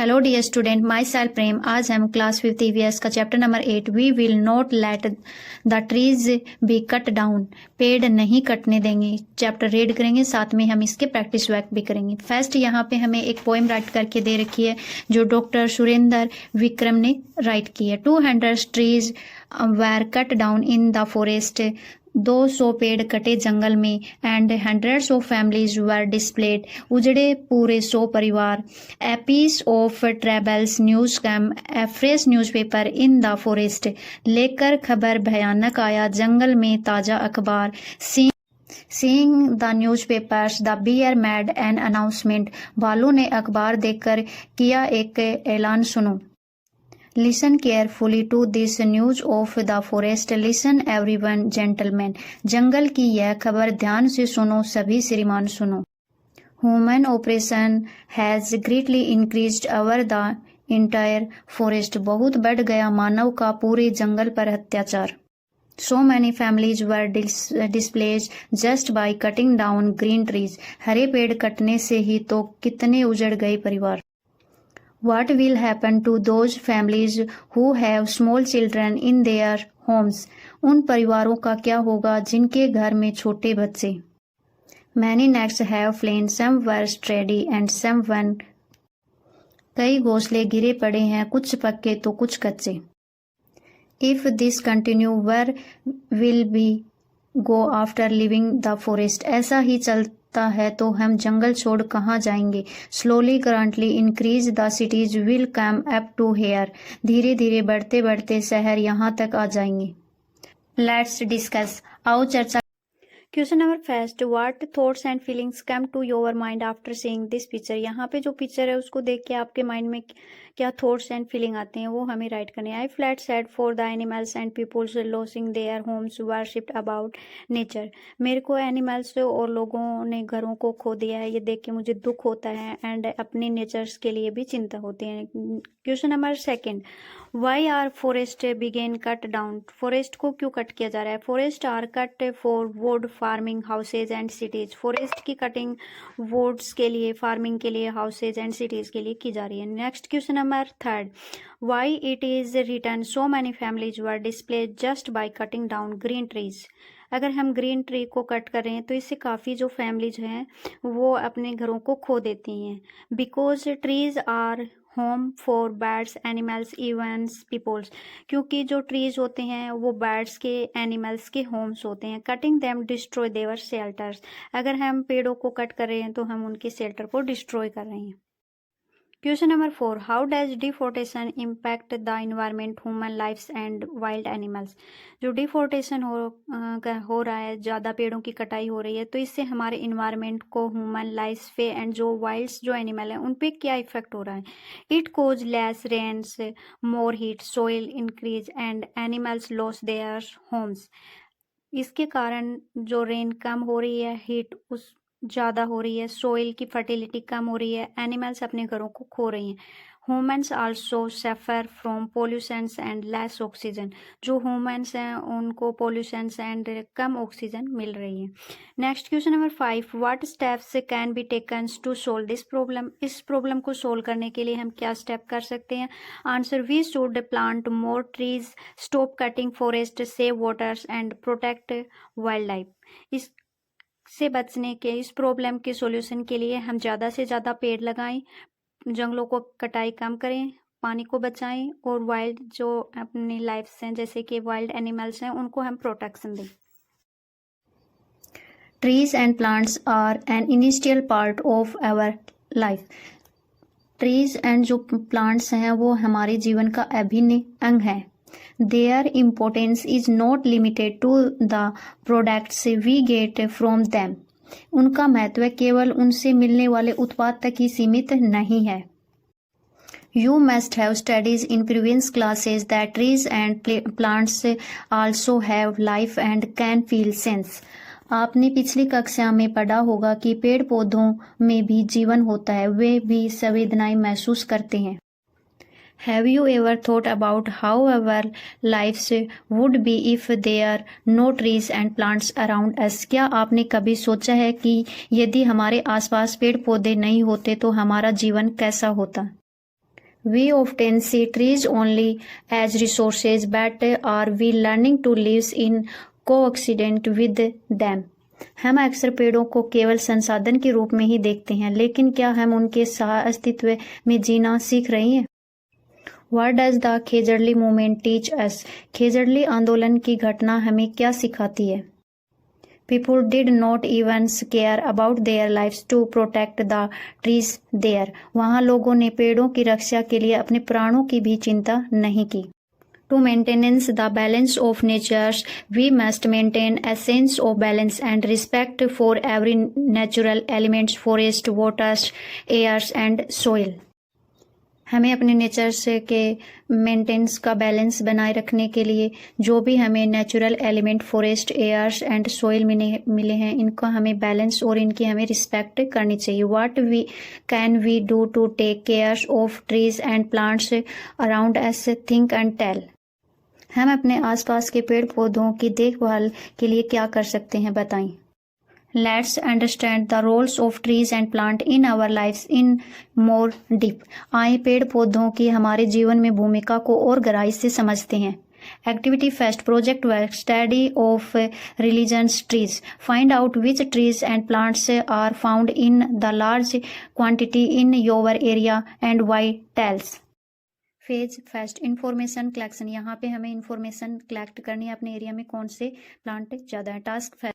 Hello dear student, myself Prem. आज हम class 5th EVS का chapter number 8 we will not let the trees be cut down, पेड़ नहीं कटने देंगे, चैप्टर रीड करेंगे। साथ में हम इसके प्रैक्टिस वर्क भी करेंगे। फर्स्ट यहाँ पे हमें एक पोएम राइट करके दे रखी है जो डॉक्टर सुरेंद्र विक्रम ने राइट की है। 200 trees were cut down in the forest, 200 पेड़ कटे जंगल में, and hundreds of families were displaced, उजड़े पूरे 100 परिवार। A piece of travels news came, a fresh newspaper in the forest, लेकर खबर भयानक आया जंगल में ताज़ा अखबार। Seeing the newspapers, the bear made an announcement, भालू ने अखबार देखकर किया एक ऐलान, सुनो। Listen carefully to this news of the forest. Listen everyone, gentlemen. जंगल की यह खबर ध्यान से सुनो सभी श्रीमान, सुनो। Human operation has greatly increased over the entire forest. बहुत बढ़ गया मानव का पूरे जंगल पर अत्याचार। So many families were displaced just by cutting down green trees. हरे पेड़ कटने से ही तो कितने उजड़ गए परिवार। What will happen to those families who have small children in their homes? उन परिवारों का क्या होगा जिनके घर में छोटे बच्चे। Many nests have fallen, some were sturdy and some one. कई घोंसले गिरे पड़े हैं, कुछ पक्के तो कुछ कच्चे। If this continue, where will we go after leaving the forest? ऐसा ही चलता है तो हम जंगल छोड़ कहाँ जाएंगे। Slowly currently increase the cities will come up to here. धीरे धीरे बढ़ते बढ़ते शहर यहाँ तक आ जाएंगे। Let's discuss. आओ चर्चा। Question number first, what thoughts and feelings come to your mind after seeing this picture. यहाँ पे जो पिक्चर है उसको देख के आपके माइंड में क्या थॉट्स एंड फीलिंग आते हैं वो हमें राइट करने हैं। I felt sad for the animals and peoples losing their homes worshipped about nature. मेरे को एनिमल्स और लोगों ने घरों को खो दिया है, ये देख के मुझे दुख होता है एंड अपने नेचर्स के लिए भी चिंता होती है। Question number second, why are forest begin cut down. Forest को क्यों कट किया जा रहा है। Forest are cut for wood farming houses and cities. Forest की कटिंग वुड्स के लिए, फार्मिंग के लिए, हाउसेज एंड सिटीज के लिए की जा रही है। Next question number third, why it is written so many families were displaced just by cutting down green trees. अगर हम ग्रीन ट्री को कट कर रहे हैं तो इससे काफ़ी जो फैमिलीज हैं वो अपने घरों को खो देती हैं। Because trees are home for birds animals evens peoples. क्योंकि जो ट्रीज होते हैं वो बर्ड्स के, एनिमल्स के होम्स होते हैं। कटिंग देम डिस्ट्रॉय देवर शेल्टर्स। अगर हम पेड़ों को कट कर रहे हैं तो हम उनके शेल्टर को डिस्ट्रॉय कर रहे हैं। Question number 4, how does deforestation impact the environment, human lives and wild animals. जो डिफोर्टेशन हो रहा है, ज़्यादा पेड़ों की कटाई हो रही है, तो इससे हमारे इन्वायरमेंट को, ह्यूमन लाइफ्स पे एंड जो वाइल्ड्स जो एनिमल हैं उन पे क्या इफेक्ट हो रहा है। It cause less rains, more heat, soil increase and animals loss their homes. इसके कारण जो रेन कम हो रही है, हीट उस ज़्यादा हो रही है, सोइल की फर्टिलिटी कम हो रही है, एनिमल्स अपने घरों को खो रही हैं। Humans also suffer from pollutions and less oxygen. जो ह्यूमन्स हैं उनको पोल्यूशंस एंड कम ऑक्सीजन मिल रही है। Next question number 5, what steps can be taken to solve this problem. इस प्रॉब्लम को सोल्व करने के लिए हम क्या स्टेप कर सकते हैं। Answer, we should plant more trees, stop cutting forest, save waters and protect wildlife. इससे बचने के, इस प्रॉब्लम के सॉल्यूशन के लिए हम ज़्यादा से ज़्यादा पेड़ लगाएं, जंगलों को कटाई कम करें, पानी को बचाएं और वाइल्ड जो अपनी लाइफ्स हैं जैसे कि वाइल्ड एनिमल्स हैं उनको हम प्रोटेक्शन दें। Trees and plants are an initial part of our life. Trees and जो प्लांट्स हैं वो हमारे जीवन का अभिन्न अंग है। Their importance is not limited to the products we get from them. उनका महत्व केवल उनसे मिलने वाले उत्पाद तक ही सीमित नहीं है। You must have studied in previous classes that trees and plants also have life and can feel sense. आपने पिछली कक्षा में पढ़ा होगा कि पेड़ पौधों में भी जीवन होता है, वे भी संवेदनाएं महसूस करते हैं। Have you ever thought about how our lives would be if there are no trees and plants around us? क्या आपने कभी सोचा है कि यदि हमारे आसपास पेड़ पौधे नहीं होते तो हमारा जीवन कैसा होता। We often see trees only as resources, but are we learning to live in coexistence with them? हम अक्सर पेड़ों को केवल संसाधन के रूप में ही देखते हैं, लेकिन क्या हम उनके अस्तित्व में जीना सीख रहे हैं? What does the Khejarli movement teach us? Khejarli आंदोलन की घटना हमें क्या सिखाती है? People did not even care about their lives to protect the trees there. वहाँ लोगों ने पेड़ों की रक्षा के लिए अपने प्राणों की भी चिंता नहीं की. To maintain the balance of nature, we must maintain a sense of balance and respect for every natural elements, forest, waters, airs and soil. हमें अपने नेचर से के मेंटेनेंस का बैलेंस बनाए रखने के लिए जो भी हमें natural element, forest, airs and soil मिले हैं, इनका हमें बैलेंस और इनकी हमें रिस्पेक्ट करनी चाहिए. What can we do to take care of trees and plants around us? Think and tell. हम अपने आसपास के पेड़ पौधों की देखभाल के लिए क्या कर सकते हैं, बताएं. Let's understand the roles of trees and plant in our lives in more deep. आए पेड़ पौधों की हमारे जीवन में भूमिका को और गहराई से समझते हैं. Activity Fest Project Work Study of Religions Trees. Find out which trees and plants are found in the large quantity in your area and why. Tells. Phase fest information collection. यहाँ पे हमें इंफॉर्मेशन कलेक्ट करनी है अपने area में कौन से plant ज़्यादा है. टास्क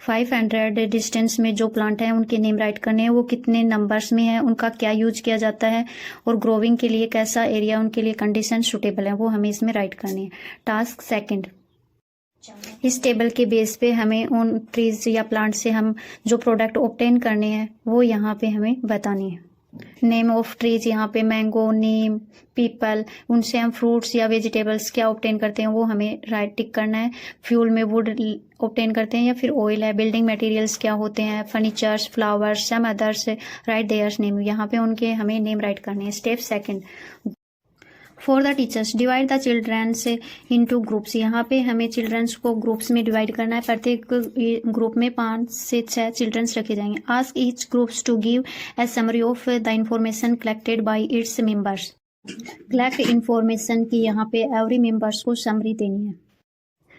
500 डिस्टेंस में जो प्लांट है उनके नेम राइट करने हैं, वो कितने नंबर्स में है, उनका क्या यूज किया जाता है और ग्रोविंग के लिए कैसा एरिया उनके लिए कंडीशन सूटेबल है, वो हमें इसमें राइट करनी है. Task second. इस टेबल के बेस पे हमें उन ट्रीज या प्लांट से हम जो प्रोडक्ट ऑब्टेन करने हैं वो यहाँ पे हमें बतानी है. नेम ऑफ ट्रीज यहाँ पे मैंगो, नीम, पीपल, उनसे हम फ्रूट्स या वेजिटेबल्स क्या ऑब्टेन करते हैं वो हमें राइट टिक करना है. फ्यूल में वुड ऑब्टेन करते हैं या फिर ऑयल है. बिल्डिंग मटेरियल्स क्या होते हैं, furnitures, flowers, some others, write theirs name. यहाँ पे उनके हमें नेम राइट करने हैं. Step second. For the teachers divide the childrens into groups. यहाँ पे हमें चिल्ड्रंस को ग्रुप्स में डिवाइड करना है. प्रत्येक ग्रुप में 5 से 6 चिल्ड्रंस रखे जाएंगे. Ask each groups to give a summary of the information collected by its members. Collect information की यहाँ पे एवरी मेंबर्स को समरी देनी है.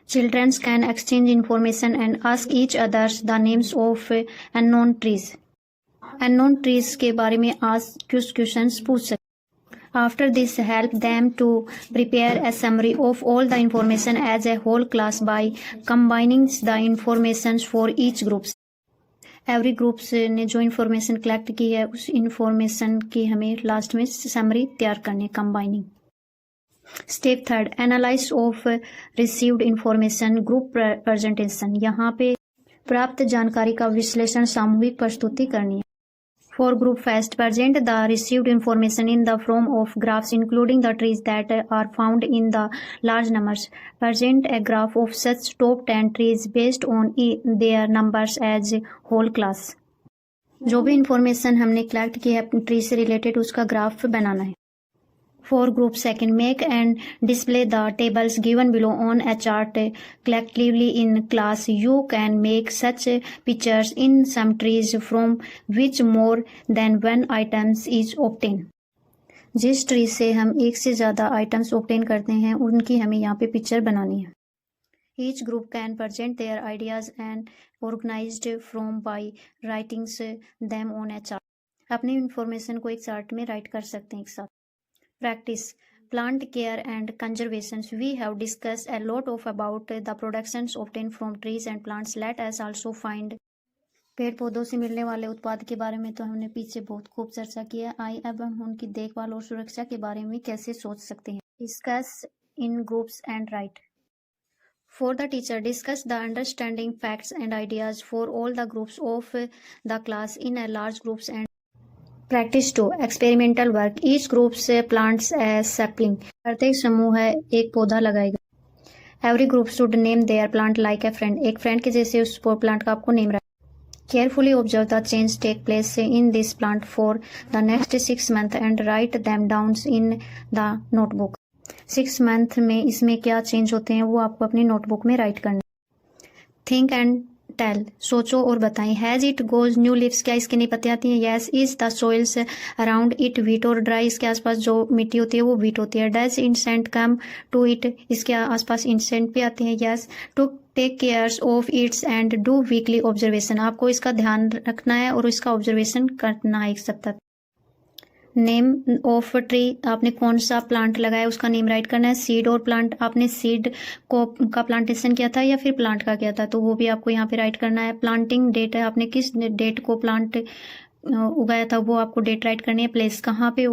Childrens can exchange information and ask each others the names of unknown trees. Unknown trees के बारे में आज कुछ क्वेश्चंस पूछ सकते. After this, help them to prepare a summary of all the information as a whole class by combining the information for each group. Every groups ने जो information collect की है उस information की हमें लास्ट में summary तैयार करनी है, combining. Step third, analysis of received information, group presentation. यहाँ पे प्राप्त जानकारी का विश्लेषण, सामूहिक प्रस्तुति करनी है. For group first, present the received information in the form of graphs including the trees that are found in the large numbers. Present a graph of such top 10 trees based on their numbers as whole class. जो भी information हमने collect की है tree से related उसका graph बनाना है. For group second, make and display the tables given below on a chart collectively in class. You can make such pictures in some trees from which more than one items is obtained. जिस tree से हम एक से ज़्यादा items obtain करते हैं उनकी हमें यहाँ पे पिक्चर बनानी है. Each group can present their ideas and organized from by writing them on a chart. अपनी इंफॉर्मेशन को एक चार्ट में राइट कर सकते हैं एक साथ. Practice plant care and conservation. We have discussed a lot about the productions obtained from trees and plants. Let us also find. पेड़ पौधों से मिलने वाले उत्पाद के बारे में तो हमने पीछे बहुत खूब चर्चा की है. आइए अब हम उनकी देखभाल और सुरक्षा के बारे में कैसे सोच सकते हैं. Discuss in groups and write. For the teacher, discuss the understanding facts and ideas for all the groups of the class in a large groups and Practice 2. Experimental work. Each group plants a sapling. प्रत्येक समूह है एक पौधा लगाएगा. Every group should name their plant like a friend. एक friend के जैसे उस प्लांट का आपको नेम रखना. Carefully observe the change take place in this plant for the next 6 months and write them down in the notebook. 6 month में इसमें क्या चेंज होते हैं वो आपको अपनी नोटबुक में राइट करना. Think and टेल, सोचो और बताएं। Has it goes new leaves, क्या इसके नई पत्तियां आती हैं? Yes. Is the soils around it wheat और ड्राई, इसके आसपास जो मिट्टी होती है वो वीट होती है। Does insect come to it, इसके आसपास इंसेंट भी आते हैं। Yes. To take cares of its and do weekly observation, आपको इसका ध्यान रखना है और इसका ऑब्जर्वेशन करना है एक सप्ताह। नेम ऑफ ट्री, आपने कौन सा प्लांट लगाया उसका नेम राइट करना है। सीड और प्लांट, आपने सीड को का प्लांटेशन किया था या फिर प्लांट का किया था, तो वो भी आपको यहाँ पे राइट करना है। प्लांटिंग डेट, आपने किस डेट को प्लांट उगाया था, वो आपको डेट राइट करनी है। प्लेस, कहाँ पे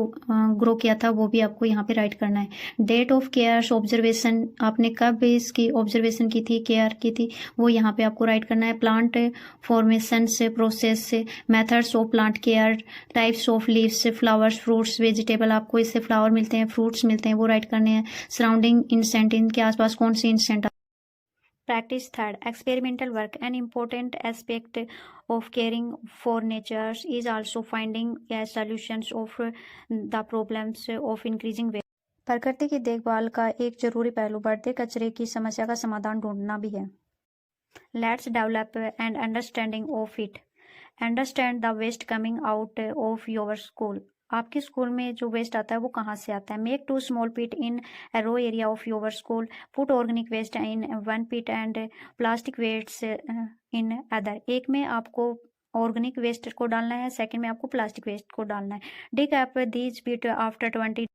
ग्रो किया था, वो भी आपको यहाँ पे राइट करना है। डेट ऑफ केयर ऑब्जर्वेशन, आपने कब इसकी ऑब्जर्वेशन की थी, केयर की थी, वो यहाँ पे आपको राइट करना है। प्लांट फॉर्मेशन से, प्रोसेस से, methods of plant care, types of leaves, flowers, fruits, vegetable, आपको इससे फ्लावर मिलते हैं, फ्रूट्स मिलते हैं, वो राइट करने हैं। सराउंडिंग इंसेंट, इनके आसपास कौन सी इंसेंट। Practice third, experimental work. An important aspect of caring for nature is also finding solutions of the problems of increasing waste. प्रकृति की देखभाल का एक जरूरी पहलू बढ़ते कचरे की समस्या का समाधान ढूंढना भी है। Let's develop an understanding of it. Understand the waste coming out of your school. आपके स्कूल में जो वेस्ट आता है वो कहाँ से आता है। Make 2 small pit in a row area of your school, put organic waste in 1 pit and plastic waste in other. एक में आपको ऑर्गेनिक वेस्ट को डालना है, सेकंड में आपको प्लास्टिक वेस्ट को डालना है। Dig up these pit after 20।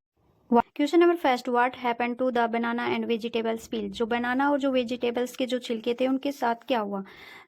Question number first, what happen to the banana and vegetables peel, जो बनाना और जो वेजिटेबल्स के जो छिलके थे उनके साथ क्या हुआ।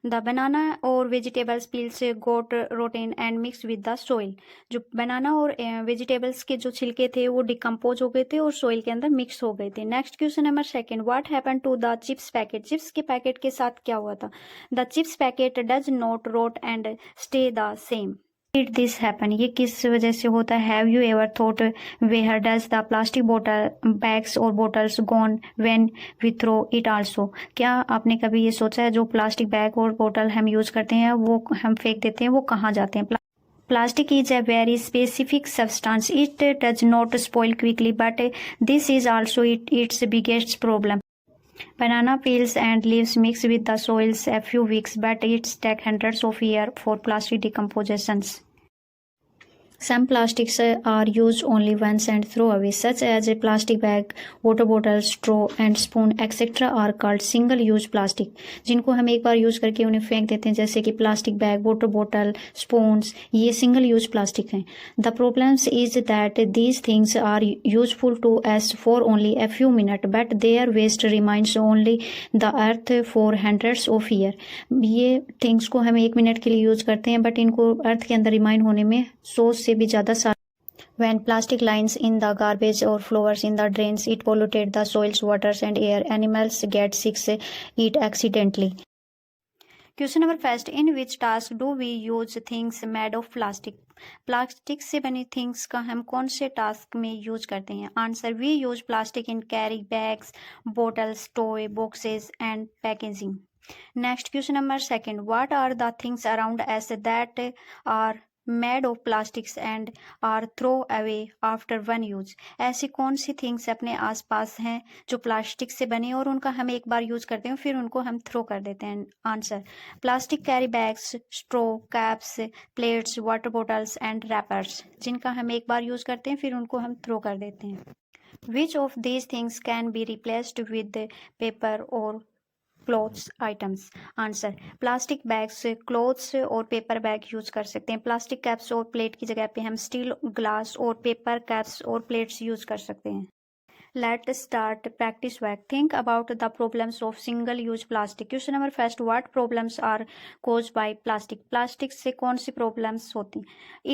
द बनाना और वेजिटेबल्स पील से got rotten and mix with the soil, जो बनाना और वेजिटेबल्स के जो छिलके थे वो डिकम्पोज हो गए थे और सोइल के अंदर मिक्स हो गए थे। Next question number second, what happen to the chips packet, chips के पैकेट के साथ क्या हुआ था। The chips packet does not rot and stay the same. Did this happen, ये किस वजह से होता है। Have you ever thought where does the plastic bottle bags or bottles gone when we throw it also, क्या आपने कभी ये सोचा है जो प्लास्टिक बैग और बोतल हम यूज करते हैं वो हम फेंक देते हैं, वो कहाँ जाते हैं। Plastic is a very specific substance. It does not spoil quickly, but this is also its biggest problem. Banana peels and leaves mix with the soils a few weeks, but it takes hundreds of years for plastic decomposition. Some plastics are used only once and thrown away, such as a plastic bag, water bottle, straw and spoon, etc. are called single-use plastic. जिनको हम एक बार use करके उन्हें फेंक देते हैं, जैसे कि प्लास्टिक बैग, वाटर बोतल, स्पून्स, ये सिंगल यूज प्लास्टिक हैं। The problem is that these things are useful to us for only a few minutes, but their waste remains only the earth for hundreds of years. ये things को हम 1 minute के लिए use करते हैं, but इनको अर्थ के अंदर रिमाइन होने में 100 से भी ज़्यादा साल। When plastic lines in the garbage or flows in the drains, it polluted the soils, waters and air. Animals get sick, eat accidentally. Question number first, in which task do we use things made of plastic, plastic से बनी things का हम कौन से task में use करते हैं। Answer, we use plastic in carry bags, bottles, toy boxes and packaging. Next question number second, what are the things around us that are made of plastics and are throw away after one use, ऐसी कौन see things अपने आसपास हैं जो plastic से बने और उनका हम एक बार यूज करते हैं फिर उनको हम थ्रो कर देते हैं। Answer, plastic carry bags, straw, caps, plates, water bottles and rappers, जिनका हम एक बार यूज करते हैं फिर उनको हम थ्रो कर देते हैं। Which of these things can be replaced with paper और clothes items. Answer, plastic bags clothes और पेपर बैग यूज कर सकते हैं। प्लास्टिक कैप्स और प्लेट की जगह पे हम स्टील ग्लास और पेपर कैप्स और प्लेट्स यूज कर सकते हैं। Let's start practice work. Think about the problems of single-use plastic. Question number first, what problems are caused by plastic? Plastic से कौन सी problems होती हैं?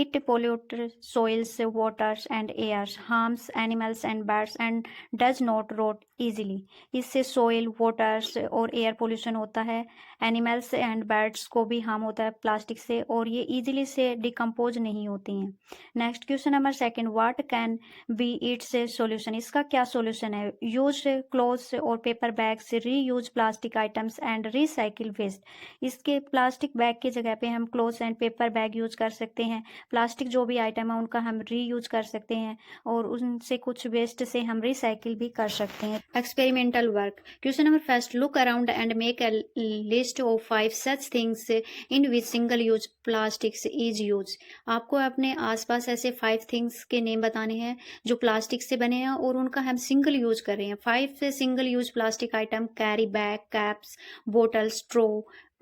It pollutes soils, waters and airs, harms animals and birds and does not rot easily. इससे soil, waters और air pollution होता है, animals and birds को भी harm होता है प्लास्टिक से और ये easily से decompose नहीं होती हैं। Next question number second, what can be its solution? इसका क्या सॉल्यूशन है। यूज क्लोथ्स और paper bags, reuse plastic items and recycle waste. इसके प्लास्टिक बैग की जगह पे हम clothes and paper bag use कर सकते हैं। प्लास्टिक जो भी आइटम है उनका हम रीयूज कर सकते हैं और उनसे कुछ वेस्ट से हम रिसाइकिल भी कर सकते हैं। Experimental work. Question number first, look around and make a list list of 5 such things in which single use plastics is use. आपको अपने आसपास ऐसे 5 थिंग्स के नेम बताने हैं जो प्लास्टिक से बने हैं और उनका हम सिंगल यूज कर रहे हैं। 5 single use plastic item: carry bag, caps, bottle, straw,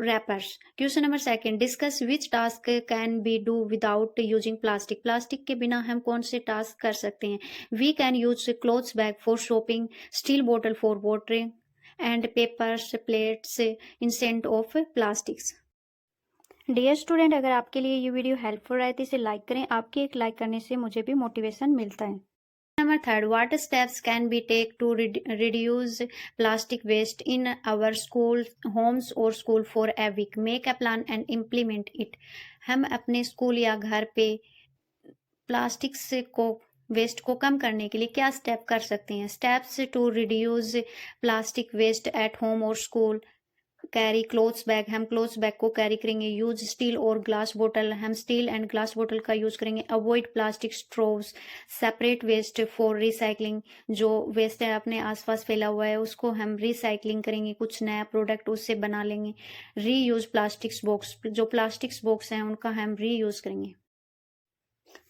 wrappers. Question number second, discuss which task can be do without using plastic. प्लास्टिक के बिना हम कौन से टास्क कर सकते हैं? We can use clothes bag for shopping, steel bottle for watering and papers plates instead of plastics. Dear student, अगर आपके लिए ये वीडियो हेल्पफुल रहे तो इसे लाइक करें। आपके एक लाइक करने से मुझे भी मोटिवेशन मिलता है। Number third, what steps can be taken to reduce plastic waste in our schools, homes or school for a week? Make a plan and implement it. हम अपने स्कूल या घर पे प्लास्टिक से को वेस्ट को कम करने के लिए क्या स्टेप कर सकते हैं? Steps to reduce plastic waste at home और स्कूल: कैरी क्लोथ्स बैग, हम क्लोथ्स बैग को कैरी करेंगे। यूज स्टील और ग्लास बोतल, हम स्टील एंड ग्लास बोतल का यूज करेंगे। Avoid plastic straws, separate waste for recycling, जो वेस्ट है अपने आसपास फैला हुआ है उसको हम रिसाइकलिंग करेंगे, कुछ नया प्रोडक्ट उससे बना लेंगे। री यूज प्लास्टिक्स बॉक्स, जो प्लास्टिक्स बॉक्स हैं उनका हम री यूज करेंगे।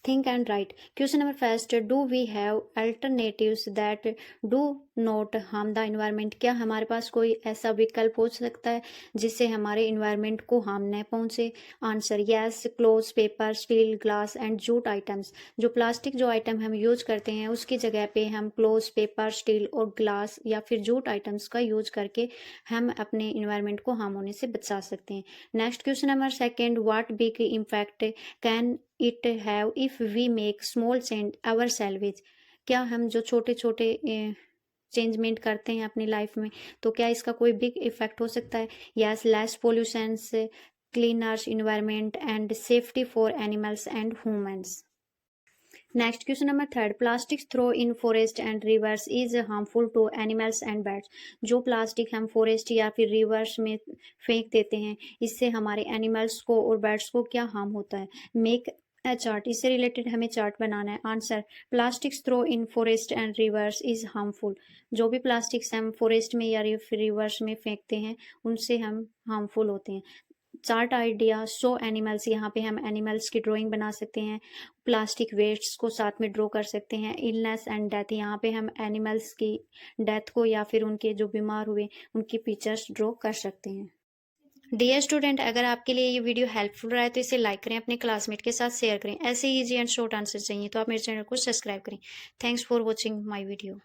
Think and write. Question number first, do we have alternatives that do not harm the environment. क्या हमारे पास कोई ऐसा विकल्प हो सकता है जिससे हमारे इन्वायरमेंट को हार्म न पहुंचे? Answer yes, clothes, paper, steel, glass and jute items. जो प्लास्टिक जो आइटम हम यूज करते हैं उसकी जगह पे हम क्लोथ्स, पेपर, स्टील और ग्लास या फिर जूट आइटम्स का यूज करके हम अपने इन्वायरमेंट को हार्म होने से बचा सकते हैं। Next question number second, what big impact can it have if we make small change our selves. क्या हम जो छोटे छोटे चेंजमेंट करते हैं अपनी लाइफ में तो क्या इसका कोई बिग इफेक्ट हो सकता है? Yes, less pollutions, cleaner environment and safety for animals and humans. Next question number third, plastic throw in forest and rivers is harmful to animals and birds. जो प्लास्टिक हम फॉरेस्ट या फिर reverse में फेंक देते हैं इससे हमारे एनिमल्स को और बर्ड्स को क्या हार्म होता है? मेक अ चार्ट, इससे रिलेटेड हमें चार्ट बनाना है। Answer, plastics throw in forest and rivers is harmful. जो भी प्लास्टिक्स हम फॉरेस्ट में या फिर रिवर्स में फेंकते हैं उनसे हम हार्मफुल होते हैं। चार्ट आइडिया, शो एनिमल्स, यहाँ पे हम एनिमल्स की ड्राइंग बना सकते हैं। प्लास्टिक वेस्ट्स को साथ में ड्रॉ कर सकते हैं। इलनेस एंड डेथ, यहाँ पे हम एनिमल्स की डेथ को या फिर उनके जो बीमार हुए उनकी पिक्चर्स ड्रॉ कर सकते हैं। डियर स्टूडेंट, अगर आपके लिए ये वीडियो हेल्पफुल रहा है तो इसे लाइक करें, अपने क्लासमेट के साथ शेयर करें। ऐसे ईजी एंड शॉर्ट आंसर चाहिए तो आप मेरे चैनल को सब्सक्राइब करें। Thanks for watching my video.